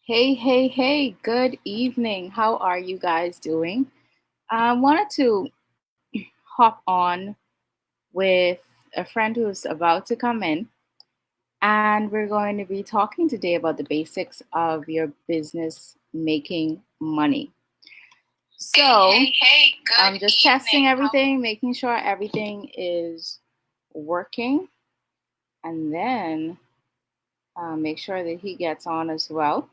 Hey, good evening. How are you guys doing? I wanted to hop on with a friend who's about to come in, and we're going to be talking today about the basics of your business making money. I'm just testing everything, making sure everything is working, and then make sure that he gets on as well.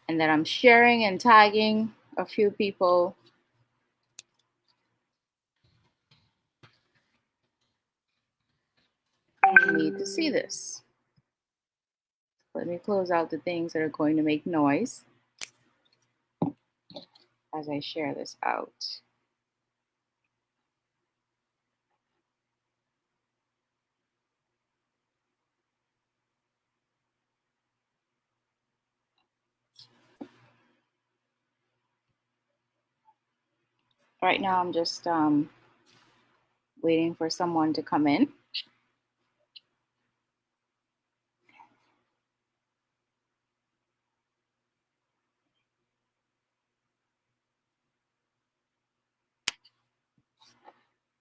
And then I'm sharing and tagging a few people who need to see this. Let me close out the things that are going to make noise as I share this out. Right now, I'm just waiting for someone to come in.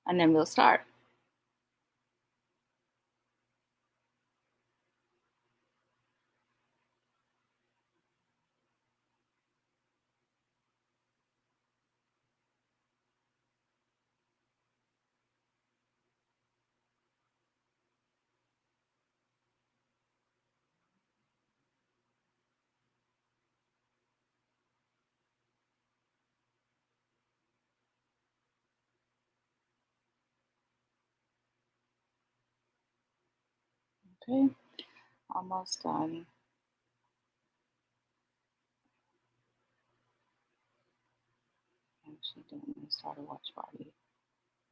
And then we'll start. Okay, almost done. I actually don't want to start a watch party.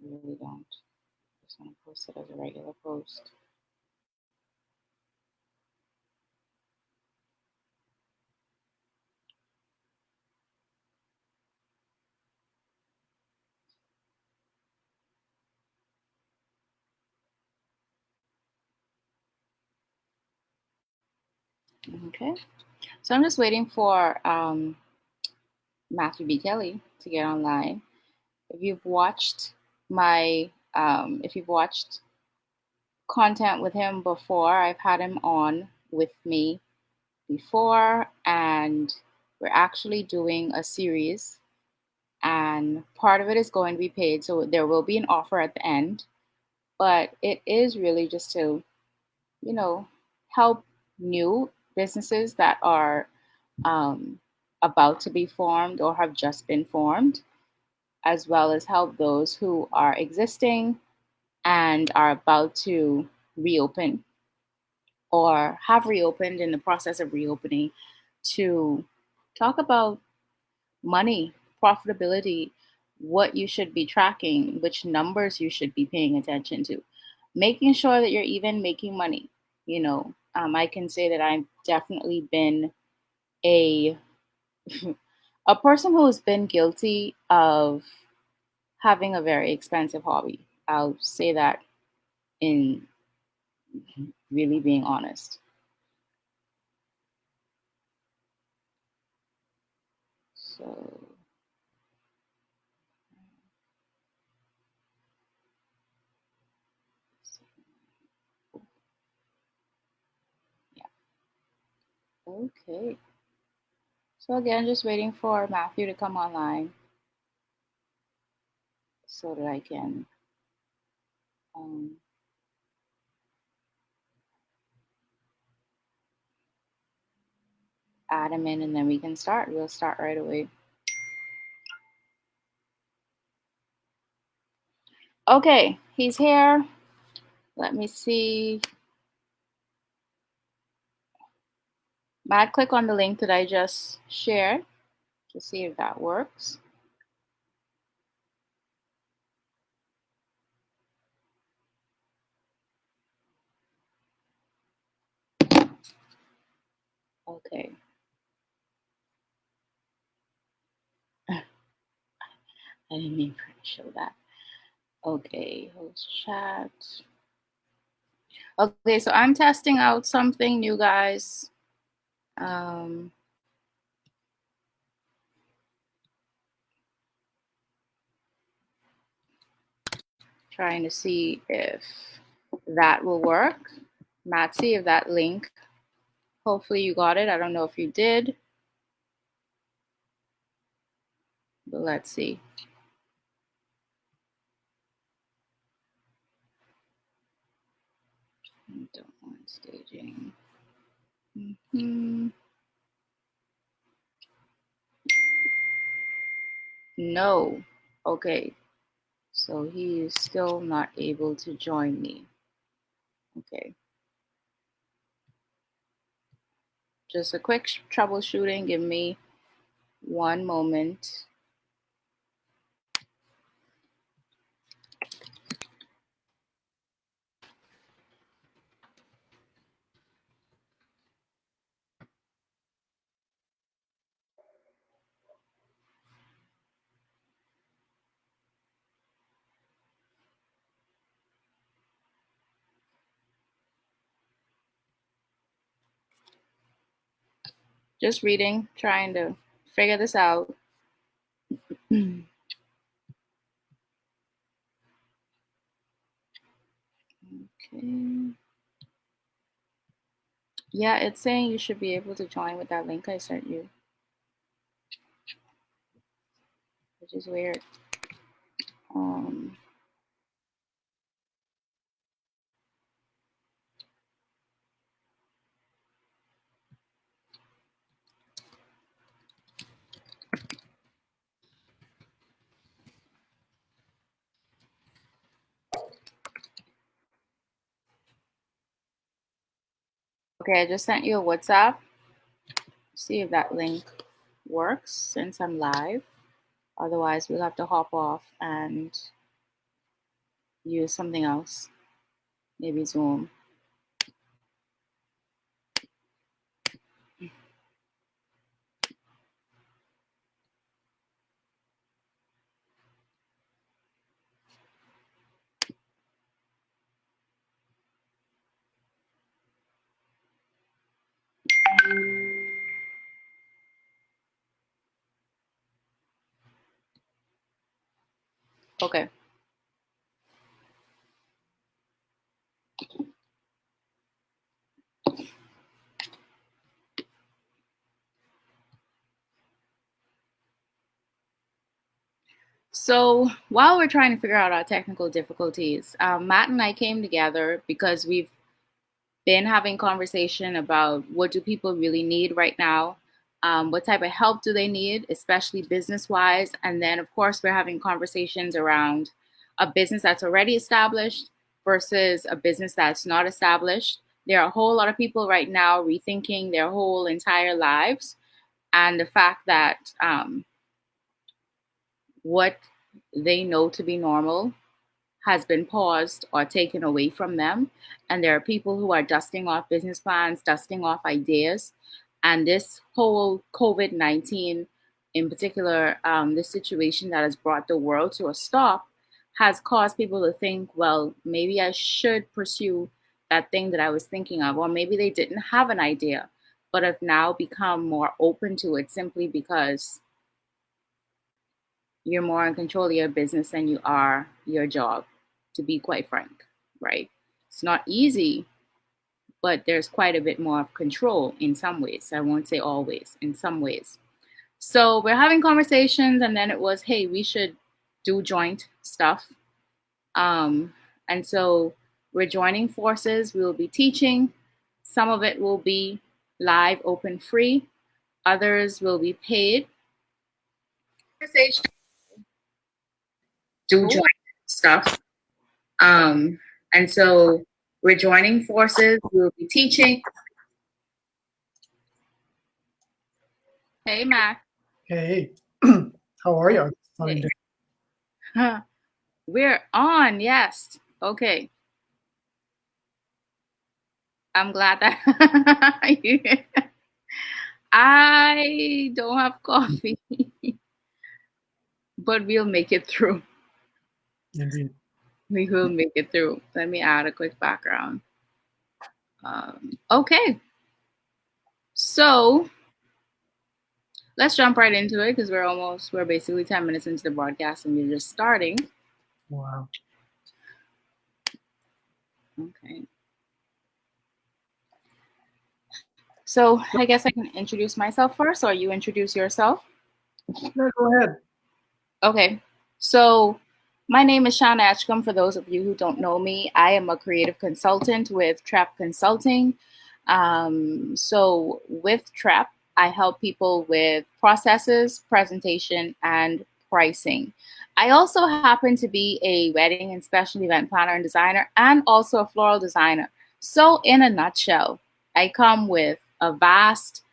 I really don't. I just want to post it as a regular post. Okay, so I'm just waiting for Matthew B. Kelly to get online. If you've watched if you've watched content with him before, I've had him on with me before, and we're actually doing a series, and part of it is going to be paid, so there will be an offer at the end, but it is really just to, you know, help new businesses that are um, about to be formed or have just been formed, as well as help those who are existing and are about to reopen or have reopened in the process of reopening, to talk about money, profitability, what you should be tracking, which numbers you should be paying attention to, making sure that you're even making money. I can say that I've definitely been a a person who has been guilty of having a very expensive hobby. I'll say that in really being honest. So yeah, okay. So again, just waiting for Matthew to come online so that I can um, add him in, and then we can start. We'll start right away. Okay, he's here. Let me see. Matt, click on the link that I just shared to see if that works. Okay. I didn't mean for it to show that. Okay, host chat. Okay, so I'm testing out something, you guys. Um, trying to see if that will work. Matsy, if that link, hopefully you got it. I don't know if you did, but let's see. Don't want staging. No. Okay. So he is still not able to join me. Okay. Just a quick troubleshooting. Give me one moment. Just reading, trying to figure this out. Okay. Yeah, it's saying you should be able to join with that link I sent you, which is weird. Um, okay, I just sent you a WhatsApp. See if that link works since I'm live. Otherwise, we'll have to hop off and use something else, maybe Zoom. Okay. So while we're trying to figure out our technical difficulties, Matt and I came together because we've been having conversation about what do people really need right now, what type of help do they need, especially business wise, and then of course we're having conversations around a business that's already established versus a business that's not established. There are a whole lot of people right now rethinking their whole entire lives, and the fact that what they know to be normal has been paused or taken away from them. And there are people who are dusting off business plans, dusting off ideas. And this whole COVID 19, in particular, this situation that has brought the world to a stop, has caused people to think, well, maybe I should pursue that thing that I was thinking of, or maybe they didn't have an idea, but have now become more open to it simply because you're more in control of your business than you are your job, to be quite frank, right? It's not easy, but there's quite a bit more of control in some ways. I won't say always, in some ways. So we're having conversations, and then it was, hey, we should do joint stuff. And so we're joining forces. We will be teaching. Some of it will be live, open, free. Others will be paid. Conversation, do joint stuff. And so we're joining forces. We'll be teaching. Hey, Mac. Hey, how are you? Hey. We're on. Yes. Okay. I'm glad that I don't have coffee, but we'll make it through. Indeed. We will make it through. Let me add a quick background. Okay. So So let's jump right into it because we're basically 10 minutes into the broadcast and we're just starting. Wow. Okay. So I guess I can introduce myself first, or you introduce yourself. No, go ahead. Okay. So my name is Shana Edgecombe. For those of you who don't know me, I am a creative consultant with Trap Consulting. So with Trap, I help people with processes, presentation, and pricing. I also happen to be a wedding and special event planner and designer, and also a floral designer. So, in a nutshell, I come with a vast,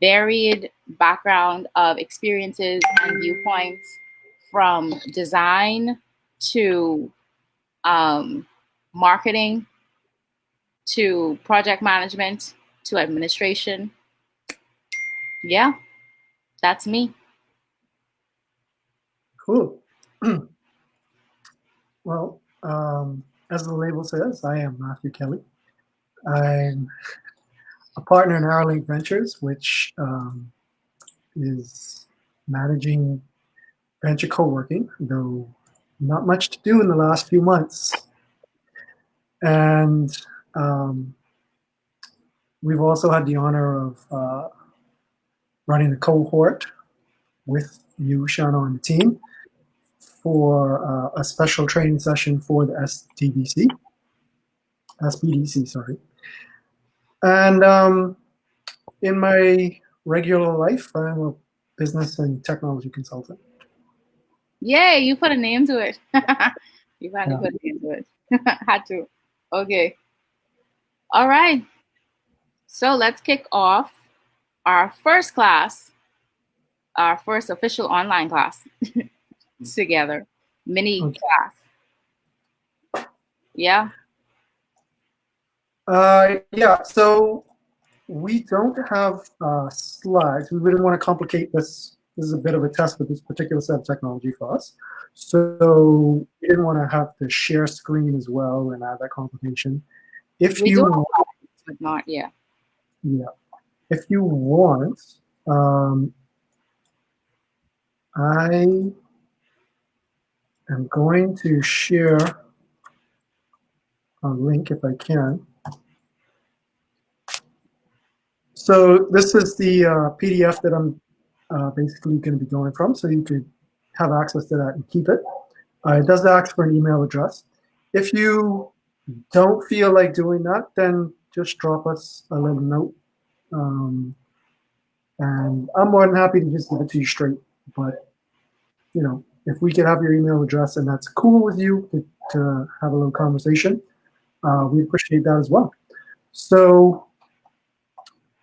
varied background of experiences and viewpoints from design to um, marketing to project management to administration. Yeah, that's me. Cool. Well, as the label says, I am Matthew Kelly. I'm a partner in Arrowlink Ventures, which is managing venture co-working, though not much to do in the last few months. And um, we've also had the honor of running a cohort with you, Shana, on the team for a special training session for the SBDC, sorry. And in my regular life, I'm a business and technology consultant. Yay, you put a name to it. You finally Yeah. put a name to it. Had to. Okay. All right. So let's kick off our first class, our first official online class together. Mini Okay. class. Yeah. Yeah. So we don't have slides. We didn't want to complicate this. This is a bit of a test with this particular set of technology for us. So we didn't want to have to share screen as well and add that complication. If We do you, have slides, but not yeah. yeah, if you want, um, I am going to share a link if I can. So this is the PDF that I'm basically going to be going from, so you could have access to that and keep it. It does ask for an email address. If you don't feel like doing that, then just drop us a little note. And I'm more than happy to just give it to you straight. But, you know, if we could have your email address and that's cool with you to have a little conversation, we appreciate that as well. So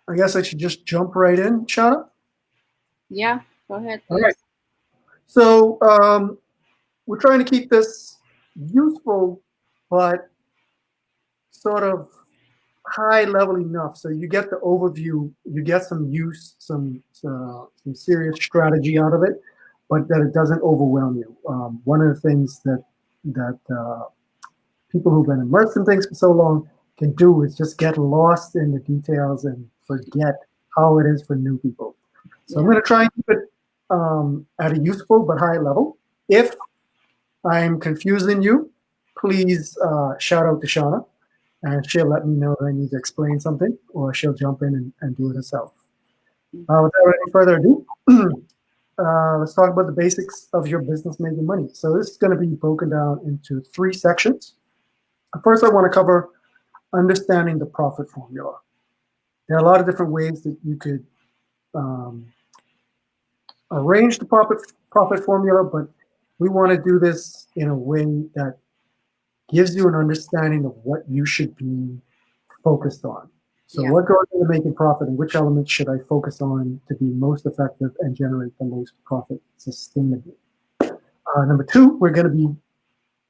I guess I should just jump right in, Shana. Yeah. Go ahead, All right. please. So we're trying to keep this useful, but sort of high level enough so you get the overview, you get some use, some serious strategy out of it, but that it doesn't overwhelm you. One of the things that people who've been immersed in things for so long can do is just get lost in the details and forget how it is for new people. So I'm Yeah. going to try and keep it at a useful but high level. If I'm confusing you, please shout out to Shauna, and she'll let me know that I need to explain something, or she'll jump in and do it herself. Without any further ado, let's talk about the basics of your business making money. So this is going to be broken down into 3 sections. First, I want to cover understanding the profit formula. There are a lot of different ways that you could arrange the profit formula, but we want to do this in a way that gives you an understanding of what you should be focused on. So Yeah. what goes into making profit and which elements should I focus on to be most effective and generate the most profit sustainably? Number 2, we're going to be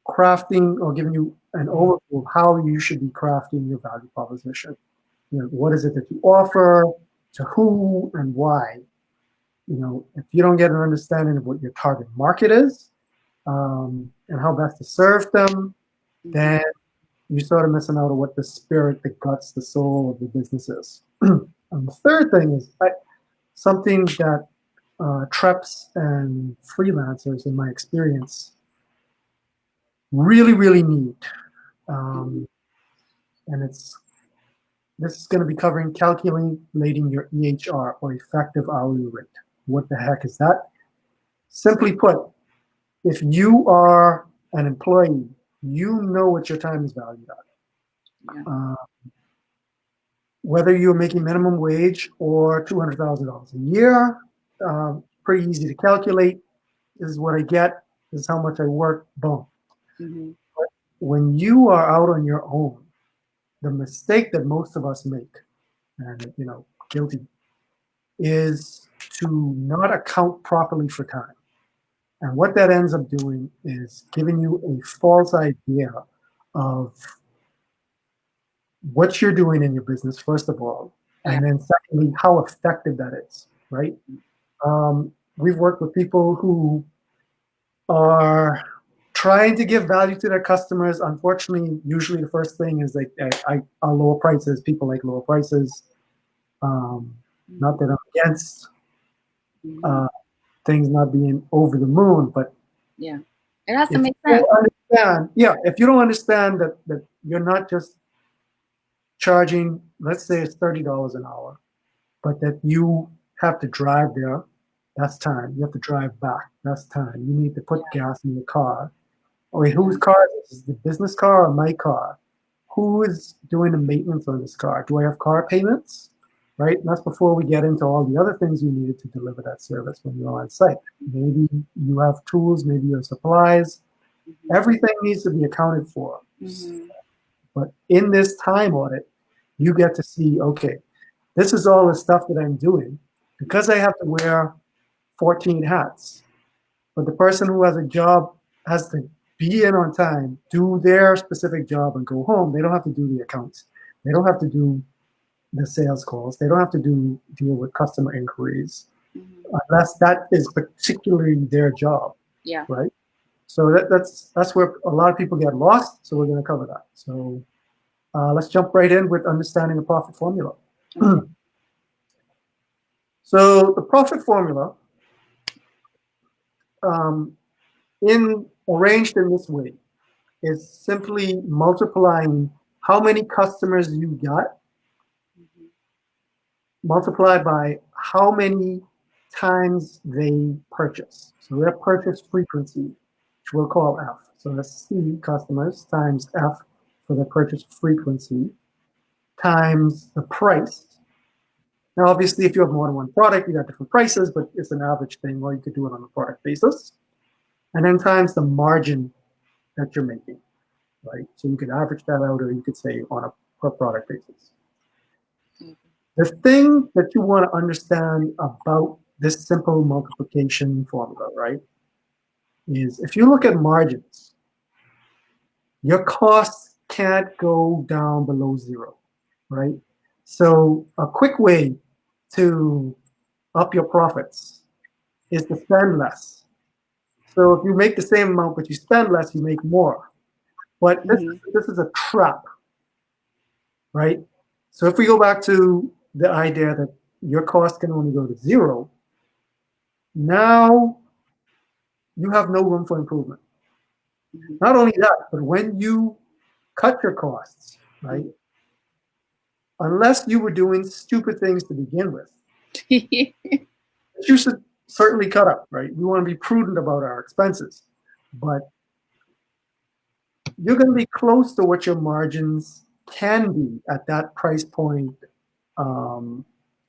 crafting or giving you an overview of how you should be crafting your value proposition. You know, what is it that you offer, to who, and why? You know, if you don't get an understanding of what your target market is and how best to serve them, then you're sort of missing out on what the spirit, the guts, the soul of the business is. And the third thing is something that Treps and freelancers, in my experience, really, really need. Mhm. Um, and this is going to be covering calculating your EHR, or effective hourly rate. What the heck is that? Simply put, if you are an employee, you know what your time is valued at. Yeah. Uh, whether you're making minimum wage or $200,000 a year, pretty easy to calculate. This is what I get. This is how much I work. Boom. Mhm. But when you are out on your own, the mistake that most of us make, and guilty, is to not account properly for time. And what that ends up doing is giving you a false idea of what you're doing in your business, first of all, Yeah. and then secondly, how effective that is, right? We've worked with people who are trying to give value to their customers. Unfortunately, usually the first thing is like lower prices. People like lower prices. Um, Not Mhm. that I'm against Mhm. uh, things not being over the moon, but Yeah. It has to if make you sense. don't understand, yeah, if you don't understand that you're not just charging, let's say it's $30 an hour, but that you have to drive there, that's time. You have to drive back, that's time. You need to put Yeah. gas in the car. Okay, Yeah. whose car is this? Is it the business car or my car? Who is doing the maintenance on this car? Do I have car payments? Right? And that's before we get into all the other things you needed to deliver that service when you're on site. Maybe you have tools, maybe you have supplies. Mhm. Everything needs to be accounted for. Mhm. But in this time audit, you get to see, okay, this is all the stuff that I'm doing because I have to wear 14 hats. But the person who has a job has to be in on time, do their specific job, and go home. They don't have to do the accounts. They don't have to do the sales calls. They don't have to deal with customer inquiries Mhm. unless that is particularly their job, Yeah. right? So that's where a lot of people get lost. So we're going to cover that. So let's jump right in with understanding the profit formula. Okay. So the profit formula, um, in arranged in this way, is simply multiplying how many customers you got Mhm. multiplied by how many times they purchase. So their purchase frequency, which we'll call F. So that's C, customers, times F for the purchase frequency, times the price. Now, obviously, if you have more than one product, you got different prices, but it's an average thing, or you could do it on a product basis. And then times the margin that you're making, right? So you could average that out, or you could say on a per product basis. Okay. The thing that you want to understand about this simple multiplication formula, right, is if you look at margins, your costs can't go down below zero, right? So a quick way to up your profits is to spend less. So if you make the same amount but you spend less, you make more. But Mhm. this is a trap, right? So if we go back to the idea that your cost can only go to zero, now you have no room for improvement. Mhm. Not only that, but when you cut your costs, right? Mhm. Unless you were doing stupid things to begin with, you should certainly cut up, right? We want to be prudent about our expenses, but you're going to be close to what your margins can be at that price point, um,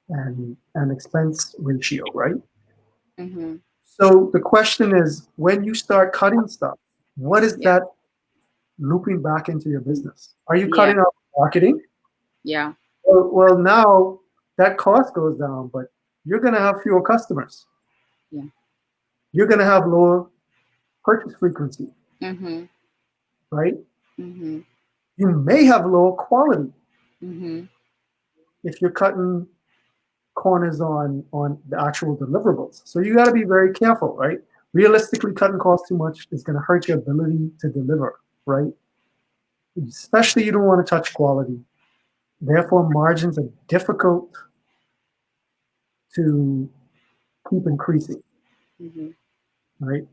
and expense ratio, right? Mhm. So the question is, when you start cutting stuff, what is Yeah. that looping back into your business? Are you Yeah. cutting out marketing? Yeah. Well, now that cost goes down, but you're going to have fewer customers. Yeah. You're going to have lower purchase frequency, Mhm. right? Mhm. You may have lower quality Mhm. if you're cutting corners on the actual deliverables. So you got to be very careful, right? Realistically, cutting costs too much is going to hurt your ability to deliver, right? Especially you don't want to touch quality. Therefore, margins are difficult to keep increasing, Mm-hmm. right?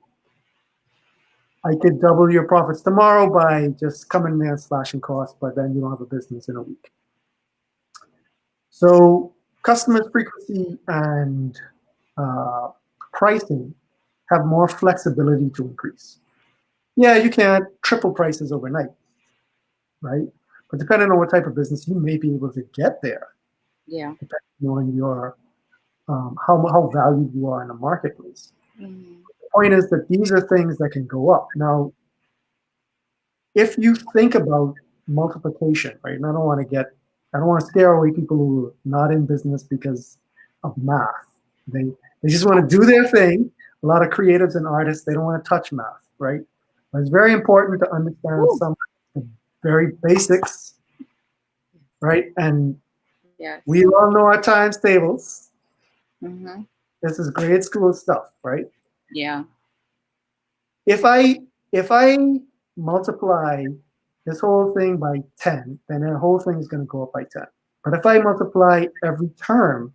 I could double your profits tomorrow by just coming there and slashing costs, but then you don't have a business in a week. So customers frequency and uh, pricing have more flexibility to increase. Yeah, you can't triple prices overnight, right? But depending on what type of business, you may be able to get there, Yeah. depending on your how valued you are in the marketplace. Mm-hmm. The point is that these are things that can go up. Now, if you think about multiplication, right? And I don't want to scare away people who are not in business because of math. They just want to do their thing. A lot of creatives and artists, they don't want to touch math, right? But it's very important to understand Woo. some of the very basics, right? And Yes. we all know our times tables. Mm-hmm. This is grade school stuff, right? Yeah. If I multiply this whole thing by 10, then the whole thing is going to go up by 10. But if I multiply every term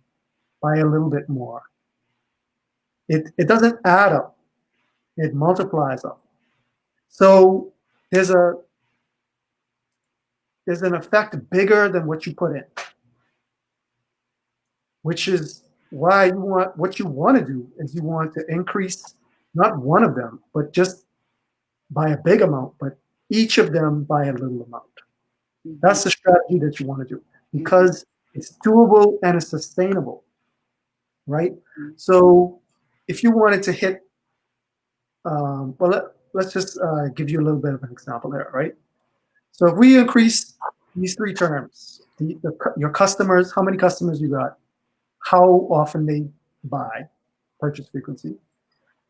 by a little bit more, it doesn't add up. It multiplies up. So there's a there's an effect bigger than what you put in, which is why what you want to do is you want to increase not one of them, but just by a big amount, but each of them by a little amount. Mm-hmm. That's the strategy that you want to do Mm-hmm. because it's doable and it's sustainable, right? So if you wanted to hit, let's just give you a little bit of an example there, right? So if we increase these three terms, your customers, how many customers you got, how often they buy, purchase frequency,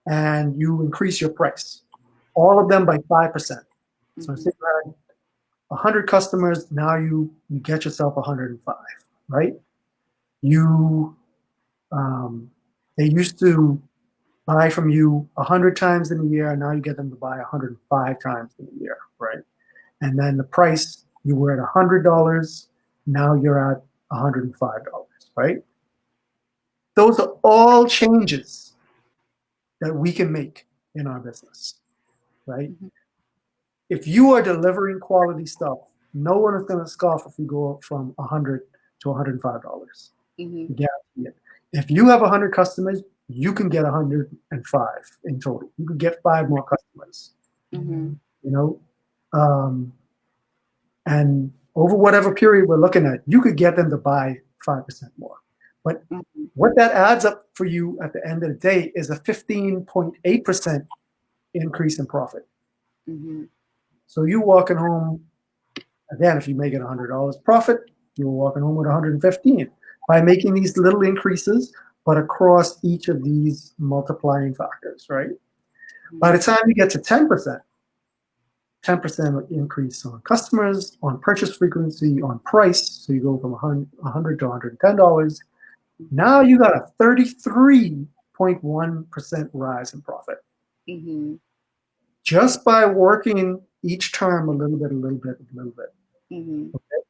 and you increase your price, all of them by 5%. So Mm-hmm. say you had 100 customers, now you get yourself 105, right? You they used to buy from you 100 times in a year, and now you get them to buy 105 times in a year, right? And then the price, you were at $100, now you're at $105, right? Those are all changes that we can make in our business, right? Mm-hmm. If you are delivering quality stuff, no one is going to scoff if you go up from 100 to $105. Mm-hmm. Guarantee it. If you have 100 customers, you can get 105 in total. You can get 5 more customers. Mm-hmm. You know, um, and over whatever period we're looking at, you could get them to buy 5% more. But Mm-hmm. what that adds up for you at the end of the day is a 15.8% increase in profit. Mm-hmm. So you walking home again, if you make it $100 profit, you're walking home with 115 by making these little increases, but across each of these multiplying factors, right? By the time you get to 10% increase on customers, on purchase frequency, on price, so you go from 100 to $110. Now you got a 33.1% rise in profit Mm-hmm. just by working each term a little bit, a little bit, a little bit. Mm-hmm. Okay?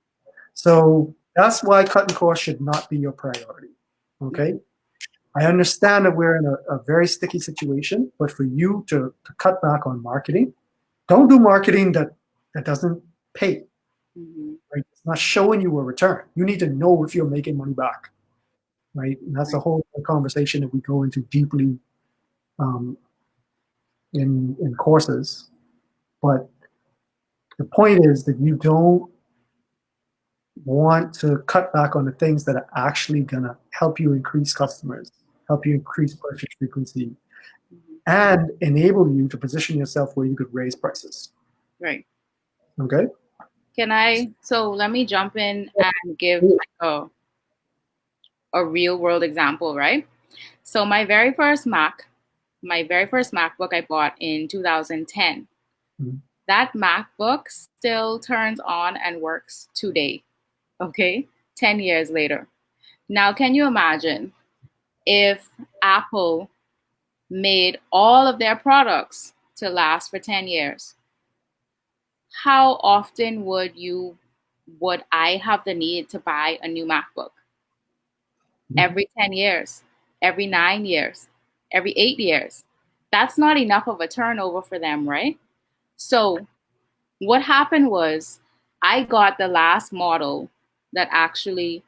So that's why cutting costs should not be your priority. Okay. I understand that we're in a very sticky situation, but for you to cut back on marketing, don't do marketing that doesn't pay. Mm-hmm. Right? It's not showing you a return. You need to know if you're making money back. Right. And that's a Right. whole conversation that we go into deeply um, in courses. But the point is that you don't want to cut back on the things that are actually going to help you increase customers, help you increase purchase frequency, Mm-hmm. and enable you to position yourself where you could raise prices. Right. Okay? So let me jump in and give a real world example, right? So my very first MacBook I bought in 2010. Mhm. That MacBook still turns on and works today. Okay? 10 years later. Now, can you imagine if Apple made all of their products to last for 10 years? How often would I have the need to buy a new MacBook? Mhm. every 10 years, every 9 years, every 8 years. That's not enough of a turnover for them, right? So, what happened was I got the last model that actually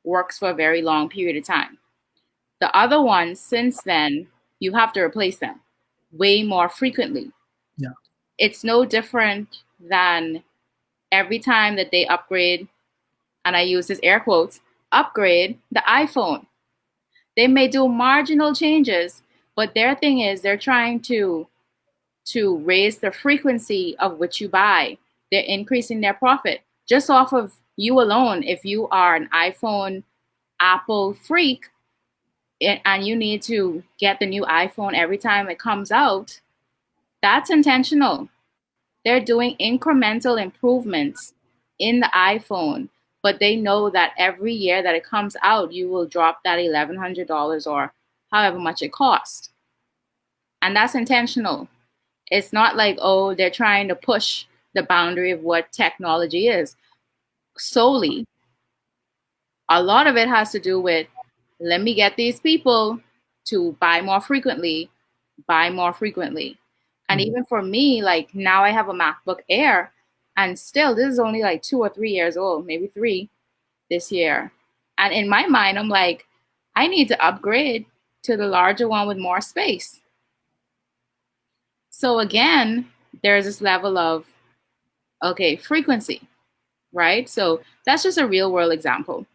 works for a very long period of time. The other ones, since then, you have to replace them way more frequently. Yeah. It's no different than every time that they upgrade, and I use this air quotes, upgrade the iPhone. They may do marginal changes, but their thing is they're trying to raise the frequency of which you buy. They're increasing their profit just off of you alone. If you are an iPhone Apple freak and you need to get the new iPhone every time it comes out, that's intentional. They're doing incremental improvements in the iPhone, but they know that every year that it comes out, you will drop that $1,100 or however much it costs. And that's intentional. It's not like, oh, they're trying to push the boundary of what technology is solely. A lot of it has to do with let me get these people to buy more frequently. And Mhm. even for me, like now I have a MacBook Air, and still this is only like 2 or 3 years old, maybe three this year. And in my mind, I'm like, I need to upgrade to the larger one with more space. So again, there's this level of, okay, frequency, right? So that's just a real world example.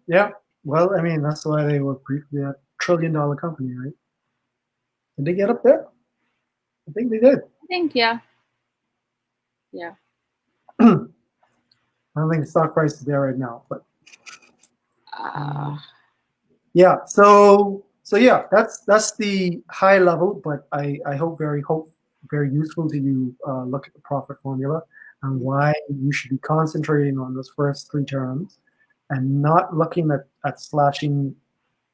Yeah. Well, I mean, that's why they were briefly a $1 trillion company, right? Did they get up there? I think they did. I think, yeah, yeah. I don't think the stock price is there right now, but Uh, um, yeah. So yeah, that's the high level, but I hope very useful to you. Look at the profit formula and why you should be concentrating on those first three terms, and not looking at slashing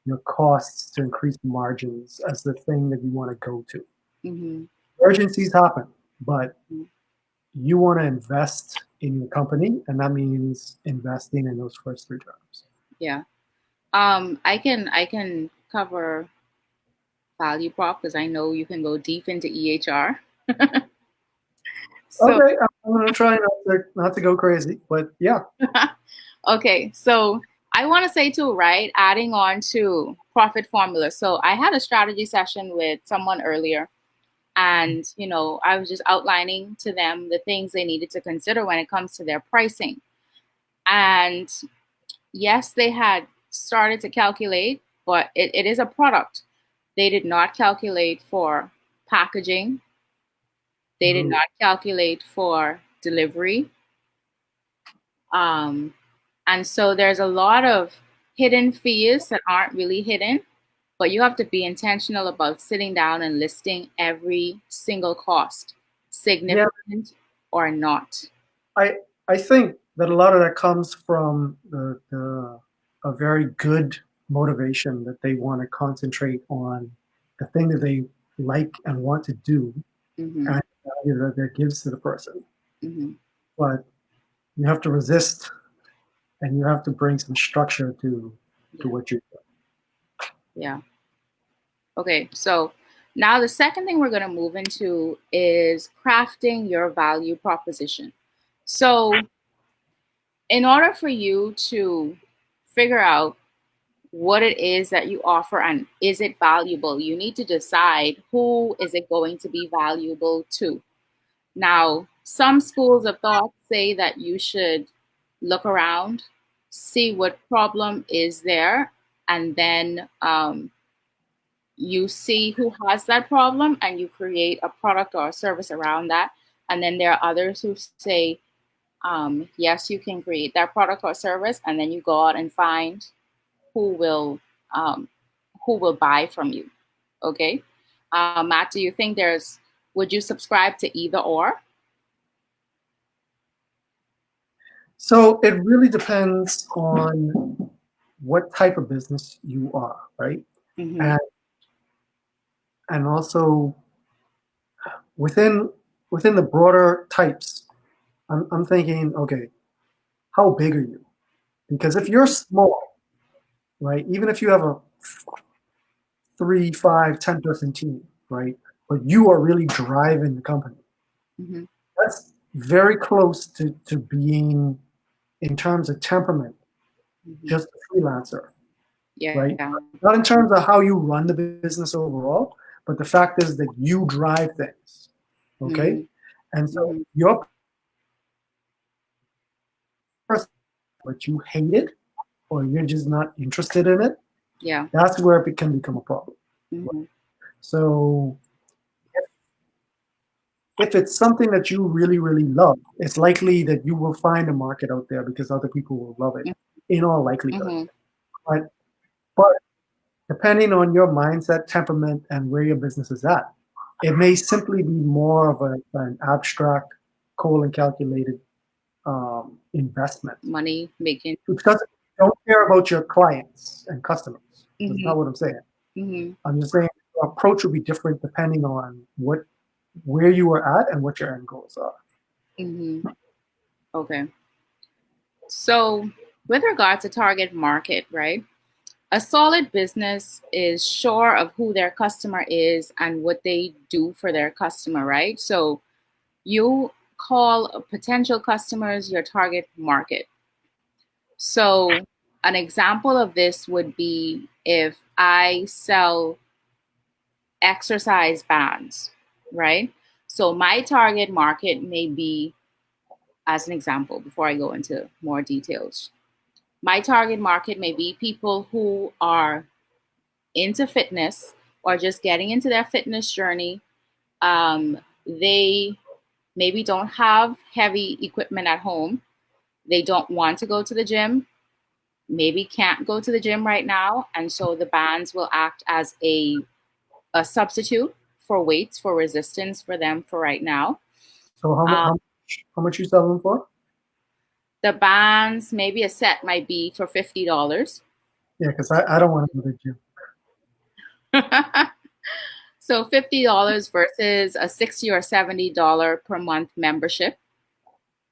your costs to increase margins as the thing that you want to go to. mm-hmm. Urgencies happen, but you want to invest in your company, and that means investing in those first three terms. Yeah. I can cover value prop because I know you can go deep into EHR. So Okay, I'm gonna try not to go crazy, but yeah. okay, so I want to say too, right? Adding on to profit formula. So I had a strategy session with someone earlier, and I was just outlining to them the things they needed to consider when it comes to their pricing. And yes, they had started to calculate, but it is a product. They did not calculate for packaging. They did Ooh. not calculate for delivery. Um, and so there's a lot of hidden fees that aren't really hidden, but you have to be intentional about sitting down and listing every single cost, Yeah, significant or not. I I think that a lot of that comes from a very good motivation that they want to concentrate on the thing that they like and want to do, Hmm. and the value that gives to the person. Hmm. But you have to resist, and you have to bring some structure to Yeah. what you do. Yeah. Okay. So now the second thing we're going to move into is crafting your value proposition. So, in order for you to figure out what it is that you offer and is it valuable, you need to decide who is it going to be valuable to. Now, some schools of thought say that you should look around, see what problem is there, and then you see who has that problem and you create a product or a service around that. And then there are others who say, yes, you can create that product or service, and then you go out and find who will um, who will buy from you. Okay, Matt, do you think there's? Would you subscribe to either or? So it really depends on what type of business you are, right? Mm-hmm. And and also within within the broader types, I'm thinking, okay, how big are you? Because if you're small, right? Even if you have a 3, 5, 10-person team, right? But you are really driving the company. Mm-hmm. That's very close to being, in terms of temperament, Mm-hmm. just a freelancer, right? Yeah. Not in terms of how you run the business overall, but the fact is that you drive things, okay? Mm-hmm. And so Mm-hmm. your person, but you hate it or you're just not interested in it, Yeah. that's where it can become a problem. Mm-hmm. So if it's something that you really, really love, it's likely that you will find a market out there because other people will love it, in all likelihood. Mm-hmm. But, but depending on your mindset, temperament, and where your business is at, it may simply be more of an abstract, cold and calculated investment. Money making. Because you don't care about your clients and customers. That's Mm-hmm. not what I'm saying. Mm-hmm. I'm just saying your approach will be different depending on where you are at and what your end goals are. Mm-hmm. Okay. So, with regard to target market, right? A solid business is sure of who their customer is and what they do for their customer, right? So, you call potential customers your target market. So, an example of this would be if I sell exercise bands, right? So, my target market may be, as an example, before I go into more details, my target market may be people who are into fitness or just getting into their fitness journey. They maybe don't have heavy equipment at home. They don't want to go to the gym, maybe can't go to the gym right now. And so the bands will act as a substitute for weights, for resistance for them for right now. So Um, how much you sell them for? the bands, maybe a set might be for $50. Yeah, because I don't want to go to the gym. So $50 versus a $60 or $70 per month membership.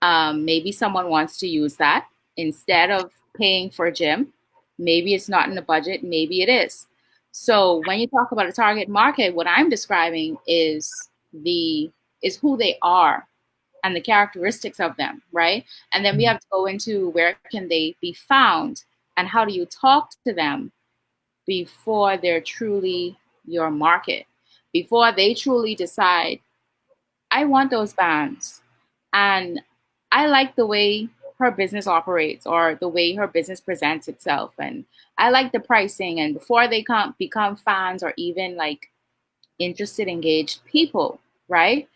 Maybe someone wants to use that instead of paying for a gym. Maybe it's not in the budget, maybe it is. So when you talk about a target market, what I'm describing is who they are and the characteristics of them, right? And then we have to go into where can they be found and how do you talk to them before they're truly your market, before they truly decide, I want those bands. And I like the way her business operates or the way her business presents itself. And I like the pricing. And before they come become fans or even like interested, engaged people, right?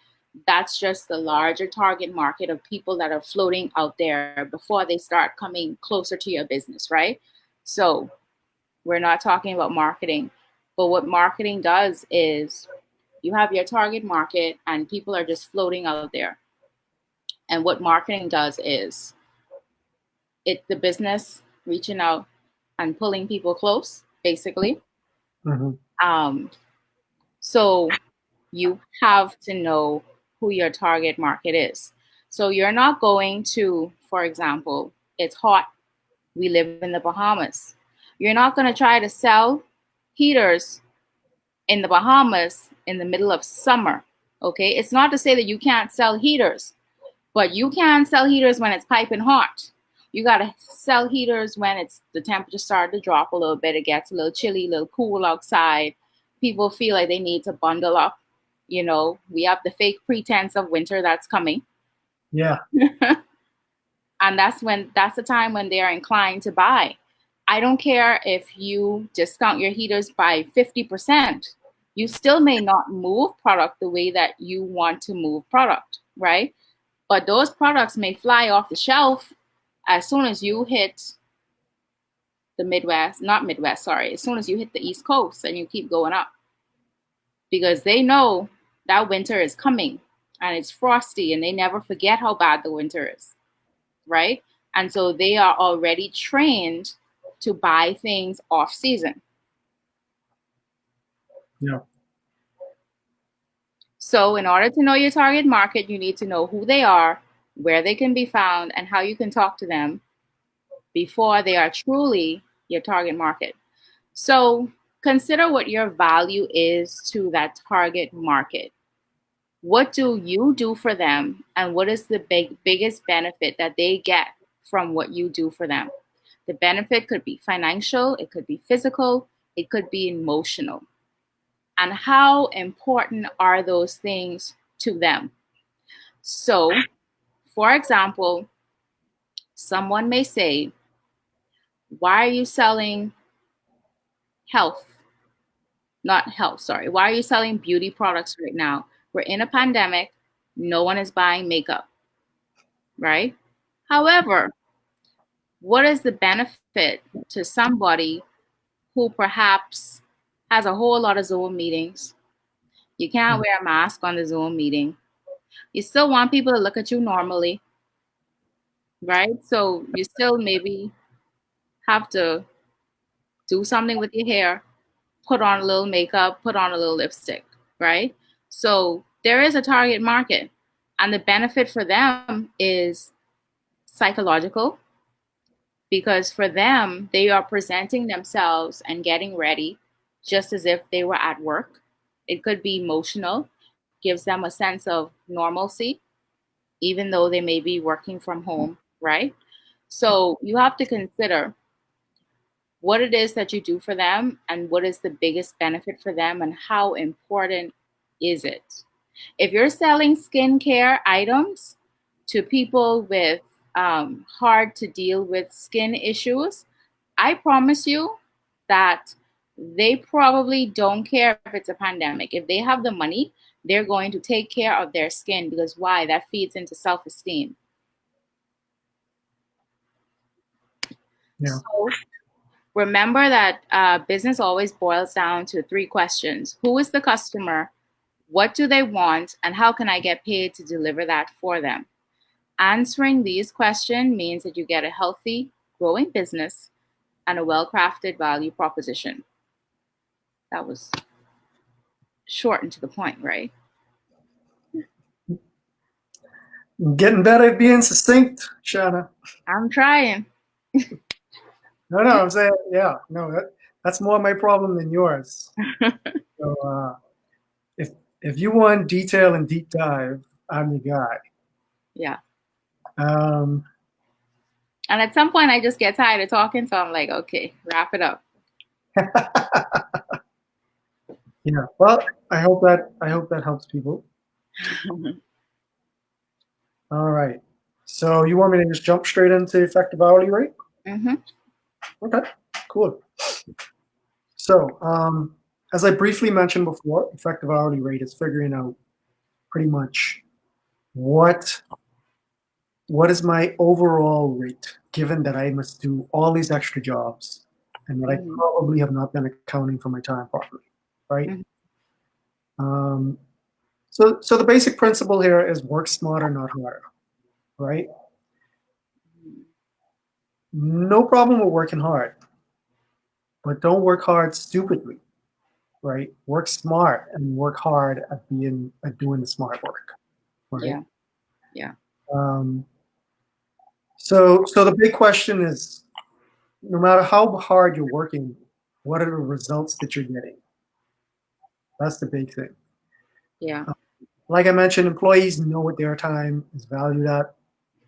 That's just the larger target market of people that are floating out there before they start coming closer to your business, right? So we're not talking about marketing. But what marketing does is you have your target market and people are just floating out there. And what marketing does is it's the business reaching out and pulling people close, basically. Mm-hmm. Um, so you have to know who your target market is. So you're not going to, for example, it's hot, we live in the Bahamas. You're not going to try to sell heaters in the Bahamas in the middle of summer. Okay, it's not to say that you can't sell heaters, but you can sell heaters when it's piping hot. You gotta sell heaters when it's the temperature started to drop a little bit. It gets a little chilly, a little cool outside. People feel like they need to bundle up. You know, we have the fake pretense of winter that's coming. Yeah. And that's the time when they are inclined to buy. I don't care if you discount your heaters by 50%. You still may not move product the way that you want to move product, right? But those products may fly off the shelf as soon as you hit the Midwest, not Midwest, sorry, as soon as you hit the East Coast and you keep going up because they know that winter is coming and it's frosty and they never forget how bad the winter is, right? And so they are already trained to buy things off season. Yeah. So, in order to know your target market, you need to know who they are, where they can be found, and how you can talk to them before they are truly your target market. So consider what your value is to that target market. What do you do for them, and what is the biggest benefit that they get from what you do for them? The benefit could be financial, it could be physical, it could be emotional. And how important are those things to them? So, for example, someone may say, why are you selling health? Not health, sorry. Why are you selling beauty products right now? We're in a pandemic. No one is buying makeup, right? However, what is the benefit to somebody who perhaps has a whole lot of Zoom meetings? You can't wear a mask on the Zoom meeting. You still want people to look at you normally, right? So you still maybe have to do something with your hair, put on a little makeup, put on a little lipstick, right? So there is a target market. And the benefit for them is psychological, because for them, they are presenting themselves and getting ready just as if they were at work. It could be emotional, gives them a sense of normalcy, even though they may be working from home, right? So you have to consider what it is that you do for them and what is the biggest benefit for them and how important is it. If you're selling skincare items to people with hard to deal with skin issues, I promise you that they probably don't care if it's a pandemic. If they have the money, they're going to take care of their skin, because why? That feeds into self esteem. Yeah. So remember that business always boils down to three questions: who is the customer? What do they want? And how can I get paid to deliver that for them? Answering these questions means that you get a healthy, growing business and a well crafted value proposition. That was short and to the point, right? Getting better at being succinct, Shana. I'm trying. No, I'm saying, yeah, no, that's more my problem than yours. So if if you want detail and deep dive, I'm the guy. Yeah. Um, And at some point, I just get tired of talking. So I'm like, okay, wrap it up. yeah. Well, I hope that helps people. All right. So you want me to just jump straight into effective hourly rate? Mm-hmm. Okay, cool. So as I briefly mentioned before, effective hourly rate is figuring out pretty much what what is my overall rate, given that I must do all these extra jobs and that I Mm-hmm. probably have not been accounting for my time properly, right? Mm-hmm. Um, so the basic principle here is work smarter, not harder, right? No problem with working hard, but don't work hard stupidly, right? Work smart and work hard at doing the smart work, right? Yeah. Yeah. Um, so the big question is, no matter how hard you're working, what are the results that you're getting? That's the big thing. Yeah. Like I mentioned, employees know what their time is valued at,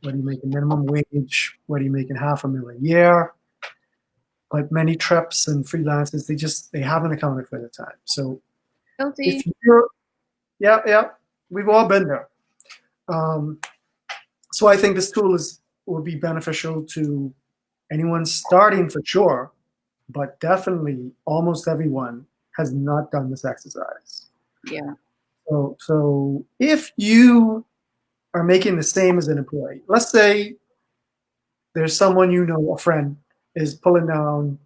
whether you make a minimum wage, whether you're making $500,000 a year. But many trips and freelancers, they haven't accounted for the time. So if Guilty. you're, yeah, we've all been there. Um, so I think this tool will be beneficial to anyone starting for sure, but definitely almost everyone has not done this exercise. Yeah. So if you are making the same as an employee, let's say there's someone you know, a friend, is pulling down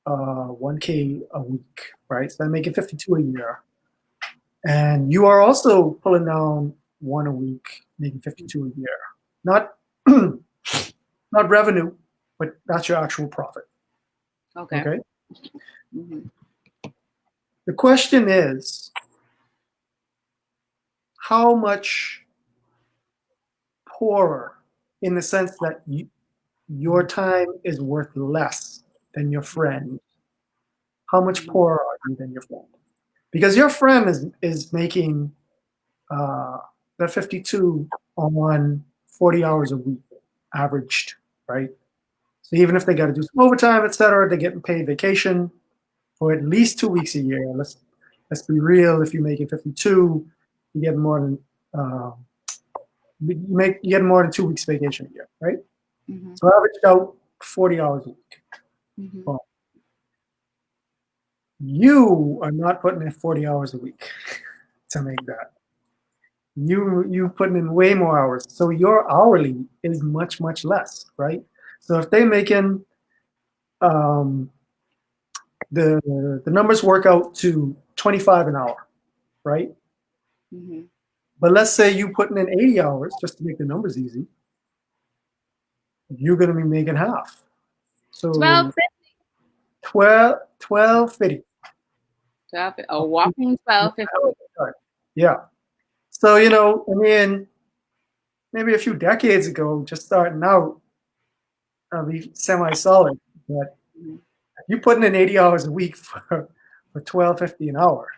1K a week, right? So they're making 52 a year. And you are also pulling down one a week, making 52 a year. Not not revenue, but that's your actual profit. Okay. Okay. Mm-hmm. The question is, how much poorer, in the sense that your time is worth less, than your friend, how much Mhm. poorer are you than your friend? Because your friend is making uh, that 52 on 40 hours a week averaged, right? So even if they got to do some overtime, et cetera, they're getting paid vacation for at least 2 weeks a year. Let's be real. If you're making 52, you get more than uh, you get more than 2 weeks vacation a year, right? Mhm. So averaged out 40 hours a week. Mhm. Well, you are not putting in 40 hours a week to make that. You putting in way more hours, so your hourly is much less, right? So if they making um, the numbers work out to 25 an hour, right? Mhm. But let's say you putting in 80 hours just to make the numbers easy, you're going to be making half. Twelve So fifty. 1250. 12, a whopping 12.50. Yeah. So, I mean, maybe a few decades ago, just starting out, I'll be semi-solid. But Mhm. if you're putting in 80 hours a week for 1250 an hour,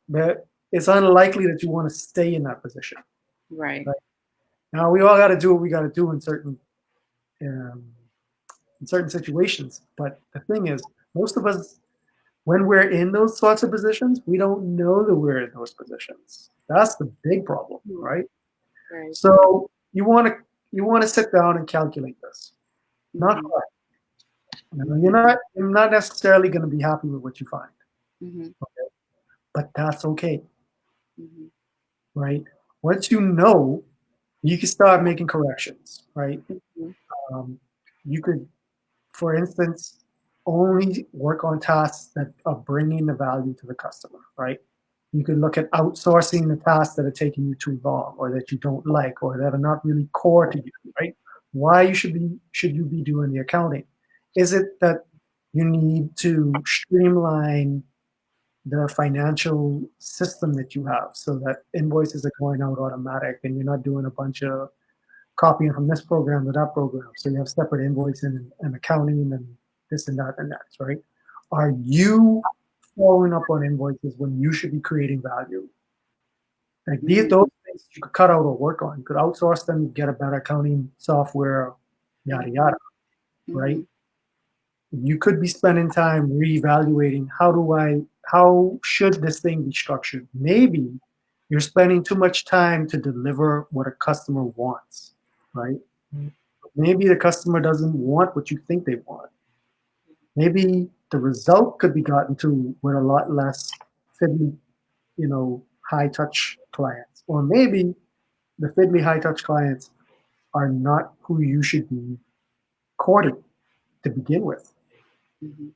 but it's unlikely that you want to stay in that position. Right. Right? Now, we all got to do what we got to do um, in certain situations. But the thing is, most of us, when we're in those sorts of positions, we don't know that we're in those positions. That's the big problem, Mhm. right? Very true. So you want to sit down and calculate this. Not Mhm. hard. You're Mhm. not necessarily going to be happy with what you find, Mhm. okay? But that's okay, Mhm. right? Once you know, you can start making corrections, right? Mhm. Um, you could, for instance, only work on tasks that are bringing the value to the customer, right? You could look at outsourcing the tasks that are taking you too long or that you don't like or that are not really core to you, right? Why should you be doing the accounting? Is it that you need to streamline the financial system that you have so that invoices are going out automatic and you're not doing a bunch of copying from this program to that program. So you have separate invoicing and accounting and this and that and that, right? Are you following up on invoices when you should be creating value? Like Mhm. those things you could cut out or work on. You could outsource them, get a better accounting software, yada yada, Mhm. right? Mhm. You could be spending time reevaluating how should this thing be structured? Maybe you're spending too much time to deliver what a customer wants, right? Maybe the customer doesn't want what you think they want. Maybe the result could be gotten to with a lot less fiddly, high touch clients. Or maybe the fiddly high touch clients are not who you should be courting to begin with. Mhm.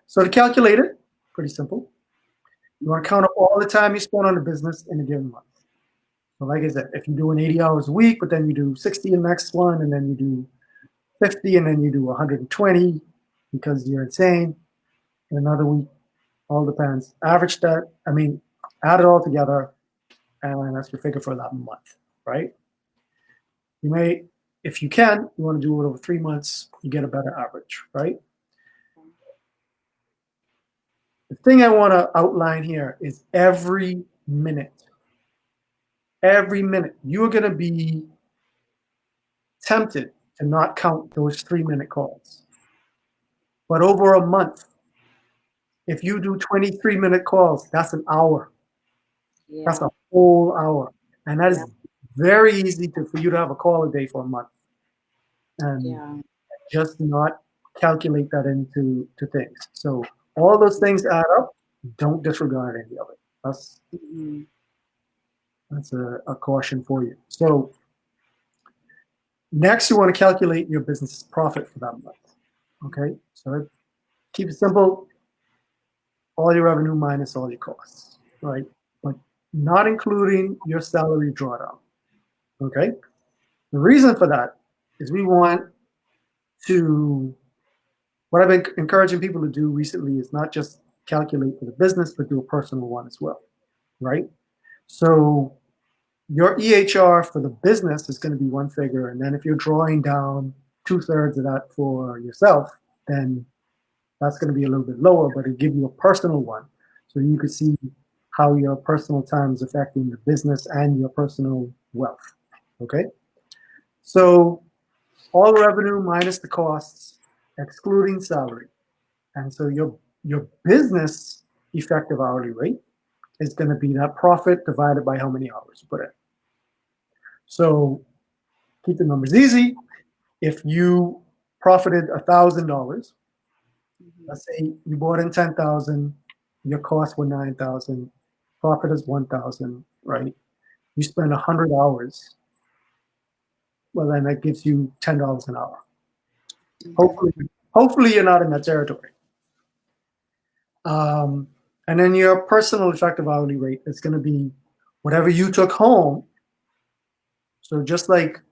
So to calculate it, pretty simple. You want to Mhm. count up all the time you spend on the business in a given month. So like I said, if you're doing 80 hours a week, but then you do 60 in the next one, and then you do 50, and then you do 120 because you're insane in another week, all depends. Average that, add it all together, and that's your figure for that month, right? You may, if you can, you want to do it over 3 months, you get a better average, right? The thing I want to outline here is every minute, you're going to be tempted to not count those 3-minute calls. But over a month, if you do 23-minute calls, that's an hour. That's Yeah. a whole hour. And that Yeah. is very easy for you to have a call a day for a month and Yeah. just not calculate that into things. So all those things add up. Don't disregard any of it. Mhm. That's a caution for you. So next, you want to calculate your business profit for that month. Okay, so keep it simple. All your revenue minus all your costs, right? But not including your salary drawdown. Okay, the reason for that is we want to. What I've been encouraging people to do recently is not just calculate for the business, but do a personal one as well, right? So your EHR for the business is going to be one figure, and then if you're drawing down 2/3 of that for yourself, then that's going to be a little bit lower, but it give you a personal one. So you could see how your personal time is affecting the business and your personal wealth. Okay. So all revenue minus the costs, excluding salary. And so your business effective hourly rate is going to be that profit divided by how many hours you put in. So keep the numbers easy. If you profited $1,000, Mhm. let's say you bought in 10,000, your costs were 9,000, profit is 1,000, right? You spend 100 hours, well, then that gives you $10 an hour. Mhm. Hopefully, hopefully you're not in that territory. Um, and then your personal effective hourly rate is going to be whatever you took home. So just like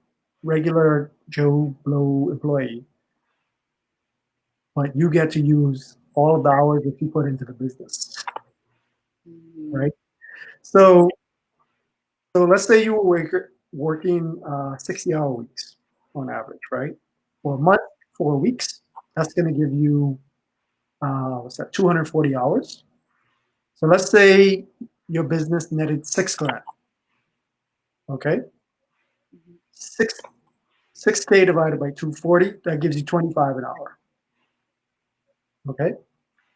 regular Joe Blow employee, but you get to use all of the hours that you put into the business, Mhm. right? So so let's say you were working 60-hour weeks on average, right? For a month, 4 weeks, that's going to give you what's that? 240 hours. So let's say your business netted 6 grand. Okay, Mhm. six 6K divided by 240, that gives you 25 an hour. Okay,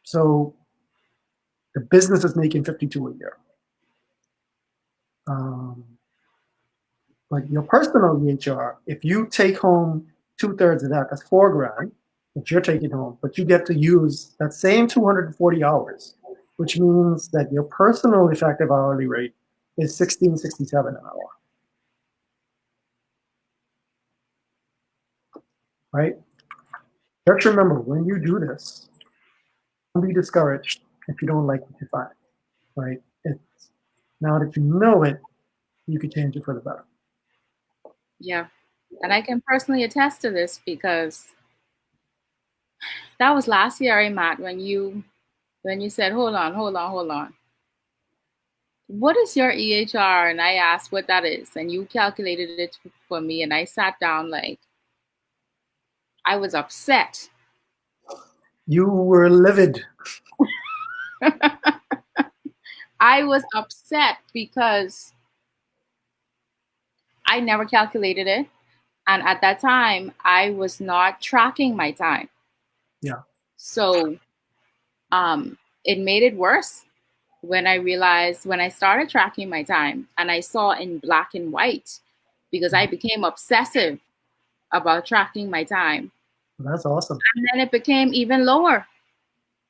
so the business is making 52 a year. Um, but your personal EHR, if you take home 2/3 of that, that's 4 grand that you're taking home, but you get to use that same 240 hours, which means that your personal effective hourly rate is 1667 an hour, right? Just remember, when you do this, don't be discouraged if you don't like what you find, right? It's now that you know it, you can change it for the better. Yeah. And I can personally attest to this because that was last year, Matt, when you said, hold on, hold on, hold on. What is your EHR? And I asked what that is. And you calculated it for me. And I sat down like I was upset. You were livid. I was upset because I never calculated it. And at that time, I was not tracking my time. Yeah, So it made it worse when I realized when I started tracking my time and I saw in black and white because I became obsessive about tracking my time. that's awesome. And then it became even lower.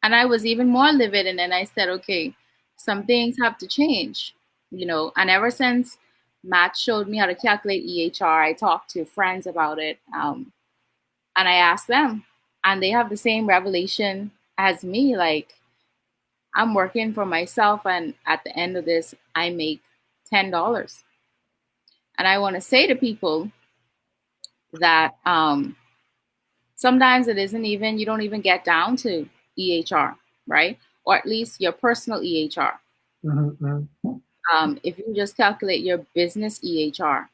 And I was even more livid. And then I said, okay, some things have to change, you know. And ever since Matt showed me how to calculate EHR, I talked to friends about it. And I asked them, and they have the same revelation as me. Like, I'm working for myself, and at the end of this, I make $10. And I want to say to people that sometimes it isn't even, you don't even get down to EHR, right? Or at least your personal EHR. Mm-hmm. If you just calculate your business EHR,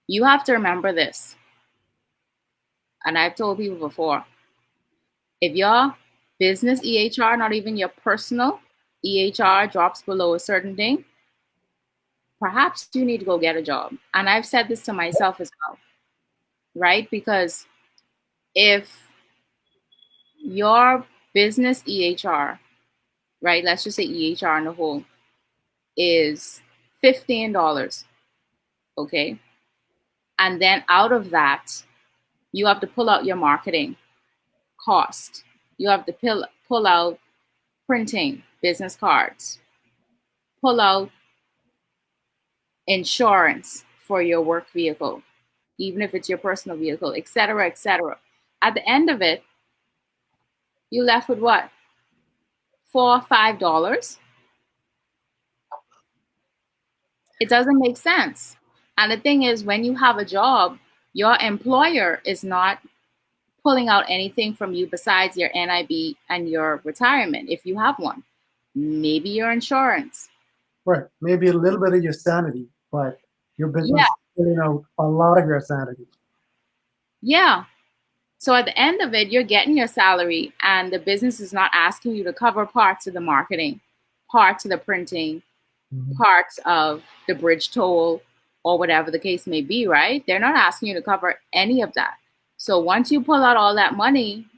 you have to remember this. And I've told people before, if your business EHR, not even your personal EHR, drops below a certain thing, perhaps you need to go get a job. And I've said this to myself as well, right? Because if your business EHR, right, let's just say EHR on the whole, is $15, okay? And then out of that, you have to pull out your marketing cost. You have to pull out printing, business cards, pull out insurance for your work vehicle, even if it's your personal vehicle, et cetera, et cetera. At the end of it, you left with what? $4 or $5? It doesn't make sense. And the thing is, when you have a job, your employer is not pulling out anything from you besides your NIB and your retirement, if you have one. Maybe your insurance. Right. Maybe a little bit of your sanity, but your Yeah, business is pulling out a lot of your sanity. Yeah. So at the end of it, you're getting your salary, and the business is not asking you to cover parts of the marketing, parts of the printing, Mhm. parts of the bridge toll, or whatever the case may be, right? They're not asking you to cover any of that. So once you pull out all that money,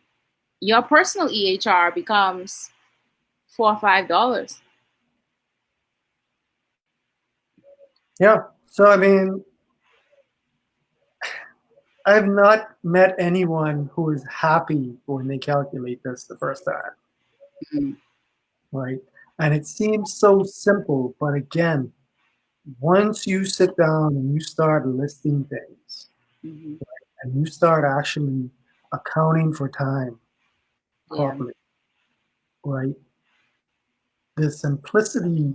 your personal EHR becomes $4 or $5. Yeah. So, I mean, I've not met anyone who is happy when they calculate this the first time, Mm-hmm. right? And it seems so simple, but again, once you sit down and you start listing things Mm-hmm. and you start actually accounting for time Yeah, properly, right? The simplicity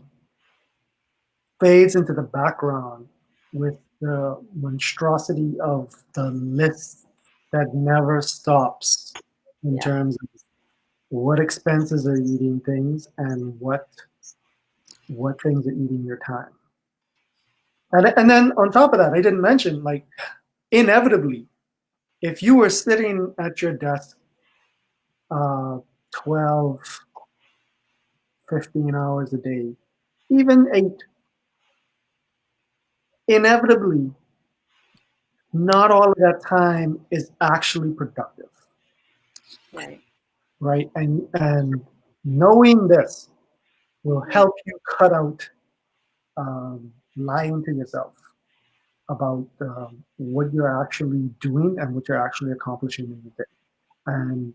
fades into the background with the monstrosity of the list that never stops in yeah, terms of what expenses are eating things and what things are eating your time. And then on top of that, I didn't mention like inevitably, if you were sitting at your desk 12, 15 hours a day, even 8, inevitably, not all of that time is actually productive, right. right? And knowing this will Mm-hmm. help you cut out lying to yourself about what you're actually doing and what you're actually accomplishing in the day. And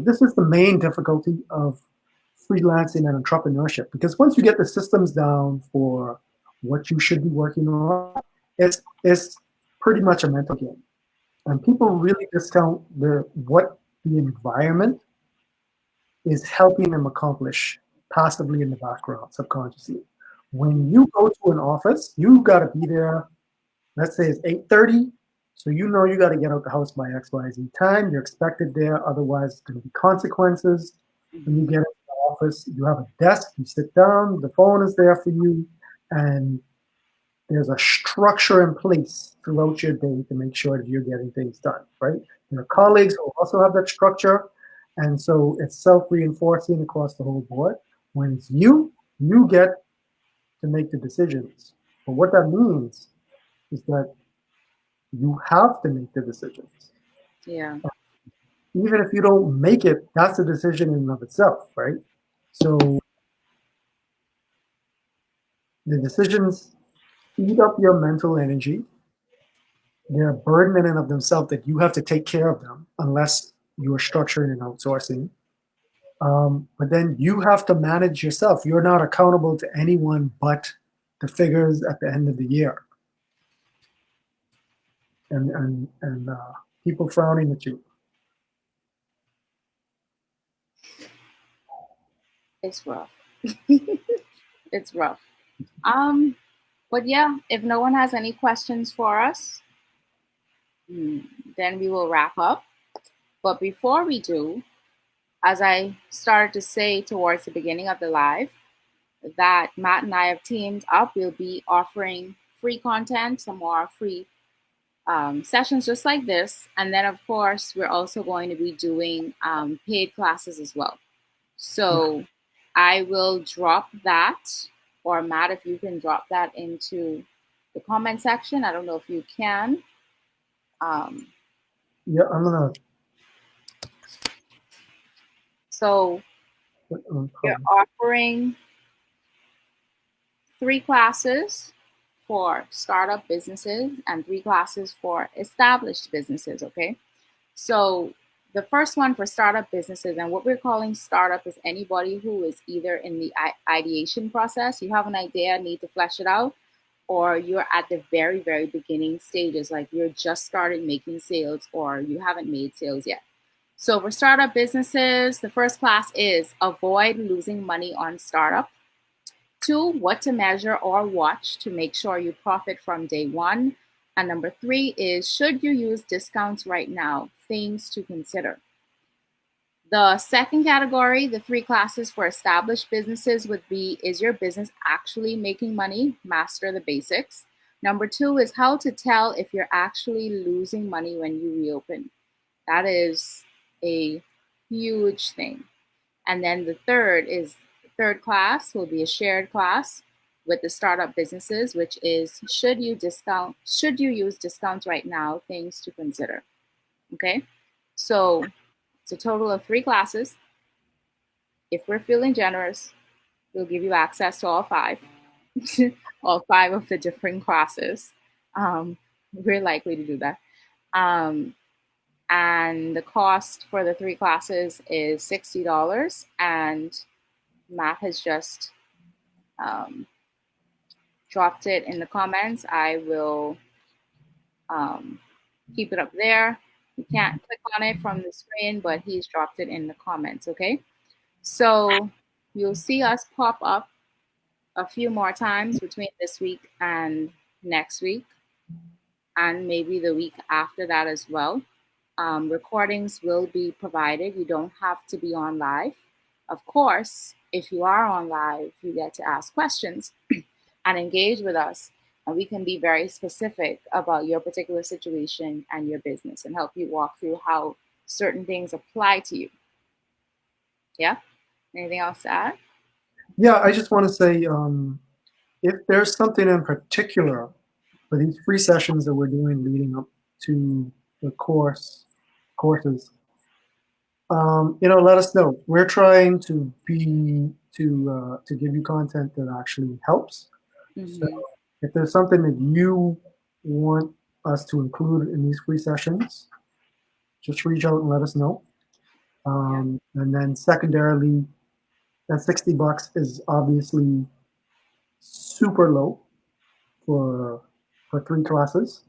this is the main difficulty of freelancing and entrepreneurship because once you get the systems down for what you should be working on, it's pretty much a mental game. And people really discount what the environment is helping them accomplish passively in the background, subconsciously. When you go to an office, you got to be there. Let's say it's 8:30, so you got to get out the house by XYZ time. You're expected there, otherwise there's going to be consequences. When you Mm-hmm. get into the office, you have a desk, you sit down, the phone is there for you, and there's a structure in place throughout your day to make sure that you're getting things done, right? Your colleagues will also have that structure. And so it's self-reinforcing across the whole board. When it's you get to make the decisions. But what that means is that you have to make the decisions. Yeah, Even if you don't make it, that's a decision in and of itself, right? So the decisions eat up your mental energy. They're a burden in and of themselves that you have to take care of them unless you are structuring and outsourcing. But then you have to manage yourself. You're not accountable to anyone but the figures at the end of the year and people frowning at you. it's rough. It's rough. Um, but yeah, if no one has any questions for us, hmm, then we will wrap up. But before we do, as I started to say towards the beginning of the live, that Matt and I have teamed up. We'll be offering free content, some more free sessions just like this. And then, of course, we're also going to be doing paid classes as well. Yeah, So I will drop that, or Matt, if you can drop that into the comment section. I don't know if you can. Um, yeah. I'm gonna so put on we're public. offering 3 classes for startup businesses and 3 classes for established businesses. Okay. So the first one for startup businesses, and what we're calling startup is anybody who is either in the ideation process, you have an idea, need to flesh it out, or you're at the very, very beginning stages, like you're just started making sales or you haven't made sales yet. So for startup businesses, the first class is avoid losing money on startup. 2, what to measure or watch to make sure you profit from day one. And number 3 is should you use discounts right now? Things to consider. The second category, the 3 classes for established businesses, would be is your business actually making money? Master the basics. Number two is how to tell if you're actually losing money when you reopen. That is a huge thing. And then the third class will be a shared class with the startup businesses, which is should you use discounts right now, things to consider. Okay. So it's a total of three classes. If we're feeling generous, we'll give you access to all five, all five of the different classes. We're likely to do that. Um, and the cost for the three classes is $60. And Matt has just um, dropped it in the comments. I will um, keep it up there. You can't click on it from the screen, but he's dropped it in the comments. Okay. So you'll see us pop up a few more times between this week and next week, and maybe the week after that as well. Recordings will be provided. You don't have to be on live. Of course, if you are on live, you get to ask questions and engage with us. And we can be very specific about your particular situation and your business and help you walk through how certain things apply to you. Yeah? Anything else to add? Yeah, I just want to say, if there's something in particular for these free sessions that we're doing leading up to the courses, let us know. We're trying to to give you content that actually helps. So Mm-hmm. if there's something that you want us to include in these free sessions, just reach out and let us know. Yeah. And then secondarily, that $60 is obviously super low for three classes.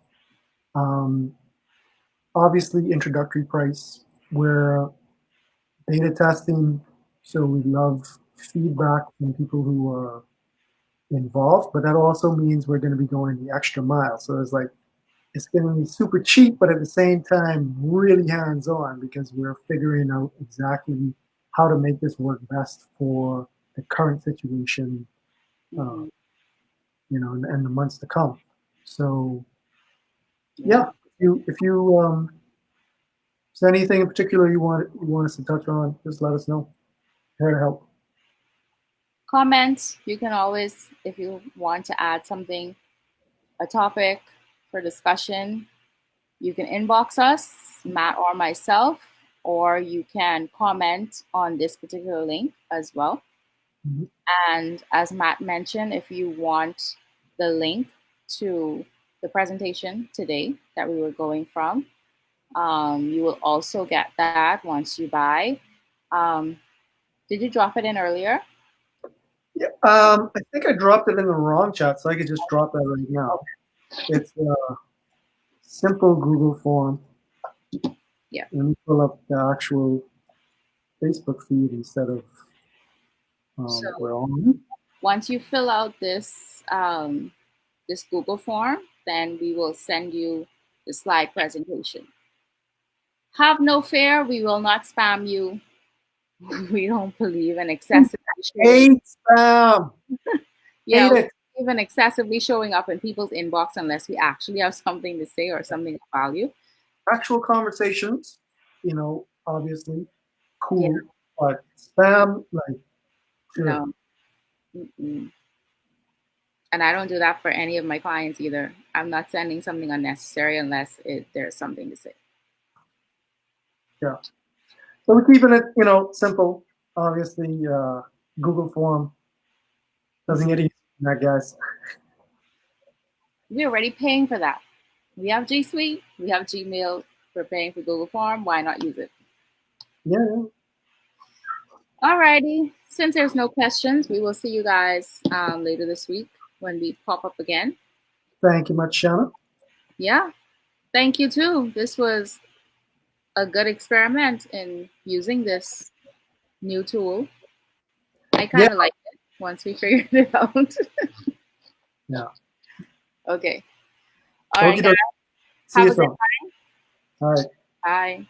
Um, Obviously, introductory price. We're beta testing, so we love feedback from people who are involved. But that also means we're going to be going the extra mile. So it's going to be super cheap, but at the same time, really hands on because we're figuring out exactly how to make this work best for the current situation, uh, Mm-hmm. and the months to come. So yeah, Yeah. if there's anything in particular you want us to touch on, just let us know. Here to help. Comment. You can always, if you want to add something, a topic for discussion, you can inbox us, Matt or myself, or you can comment on this particular link as well. Mhm. And as Matt mentioned, if you want the link to the presentation today that we were going from, you will also get that once you buy. Um, did you drop it in earlier? Yeah, I think I dropped it in the wrong chat, so I could just drop that right Oh, now. It's a simple Google form. yeah. Let me pull up the actual Facebook feed instead of So we're on. once you fill out this Google form, then we will send you the slide presentation. Have no fear, we will not spam you. We don't believe in excessively showing. Hate spam. Yeah, Hate we it. don't believe in excessively showing up in people's inbox unless we actually have something to say or something of value. Actual conversations, obviously Yeah, cool, but spam, like, sure. no. Mm-mm. And I don't do that for any of my clients either. I'm not sending something unnecessary unless there's something to say. Yeah. So we're keeping it, simple. Obviously, Google form doesn't Mhm. get easier than that, guys. We're already paying for that. We have G Suite, we have Gmail, we're paying for Google Form. Why not use it? Yeah, yeah. Alrighty. Since there's no questions, we will see you guys later this week when we pop up again. Thank you much, Shana. Yeah. Thank you too. This was a good experiment in using this new tool. I Yeah, kind of liked it once we figured it out. yeah. Okay. All right, Okie guys. dokie. See Have you a good soon. All right. night. Bye.